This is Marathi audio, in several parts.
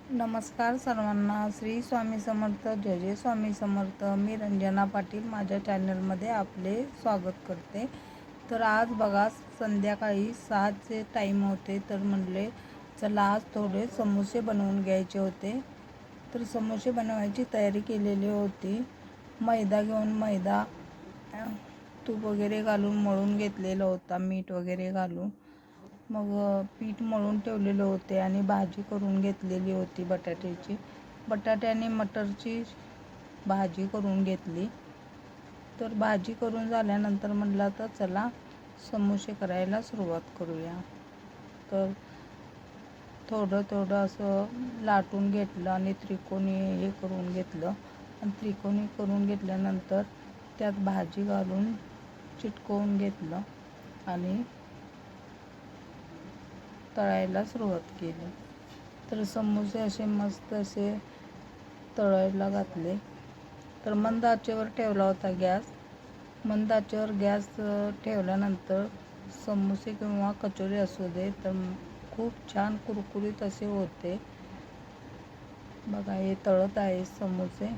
नमस्कार सर्वांना. श्री स्वामी समर्थ. जय जय स्वामी समर्थ. मी रंजना पाटील माझ्या चॅनलमध्ये आपले स्वागत करते. तर आज बघा संध्याकाळी 6चे टाईम होते, तर म्हणले चला आज थोडे समोसे बनवून घ्यायचे होते. तर समोसे बनवायची तयारी केलेली होती. मैदा घेऊन मैदा तूप वगैरे घालून मळून घेतलेला होता, मीठ वगैरे घालून. मग पीठ मळून ठेवलेले होते आणि भाजी करून घेतलेली होती बटाट्याची. बटाटे आणि मटरची भाजी करून घेतली. तर भाजी करून झाल्यानंतर म्हटलं तर चला समोसे करायला सुरुवात करूया. तर थोडं थोडं असं लाटून घेतलं आणि त्रिकोणी हे करून घेतलं. आणि त्रिकोणी करून घेतल्यानंतर त्यात भाजी घालून चिटकवून घेतलं आणि तळायला सुरुवात केली. तर समोसे असे मस्त असे तळायला घातले. तर मंद आचेवर ठेवला होता गॅस. मंद आचेवर गॅस ठेवल्यानंतर समोसे किंवा कचोरी असू दे तर खूप छान कुरकुरीत असे होते. बघा हे तळत आहे समोसे.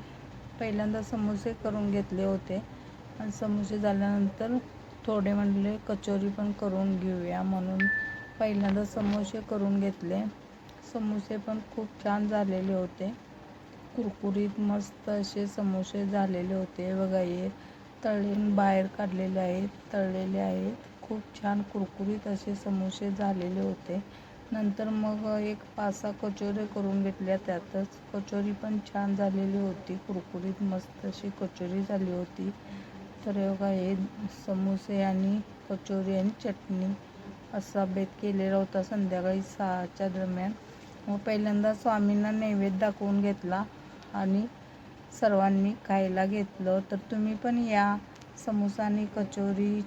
पहिल्यांदा समोसे करून घेतले होते आणि समोसे झाल्यानंतर थोडे म्हणले कचोरी पण करून घेऊया, म्हणून पहिल्यांदा समोसे करून घेतले. समोसे पण खूप छान झालेले होते. कुरकुरीत मस्त असे समोसे झालेले होते. बघा हे तळले बाहेर काढलेले आहेत, तळलेले आहेत. खूप छान कुरकुरीत असे समोसे झालेले होते. नंतर मग एक 5-6 कचोरी करून घेतल्या. त्यातच कचोरी पण छान झालेली होती. कुरकुरीत मस्त अशी कचोरी झाली होती. तर बघा हे समोसे आणि कचोरी आणि चटणी असा बेत केलेला होता संध्याकाळी 6च्या दरम्यान. मग पहिल्यांदा स्वामींना नैवेद्य दाखवून घेतला आणि सर्वांनी खायला घेतलं. तर तुम्ही पण या समोसा आणि कचोरी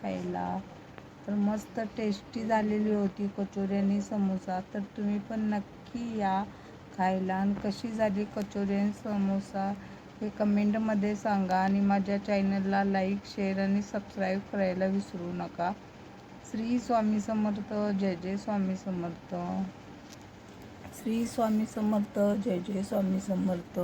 खायला. तर मस्त टेस्टी झालेली होती कचोरी आणि समोसा. तर तुम्ही पण नक्की या खायला. आणि कशी झाली कचोरी आणि समोसा हे कमेंटमध्ये सांगा. आणि माझ्या चॅनलला लाईक, शेअर आणि सबस्क्राईब करायला विसरू नका. श्री स्वामी समर्थ. जय जय स्वामी समर्थ. श्री स्वामी समर्थ. जय जय स्वामी समर्थ.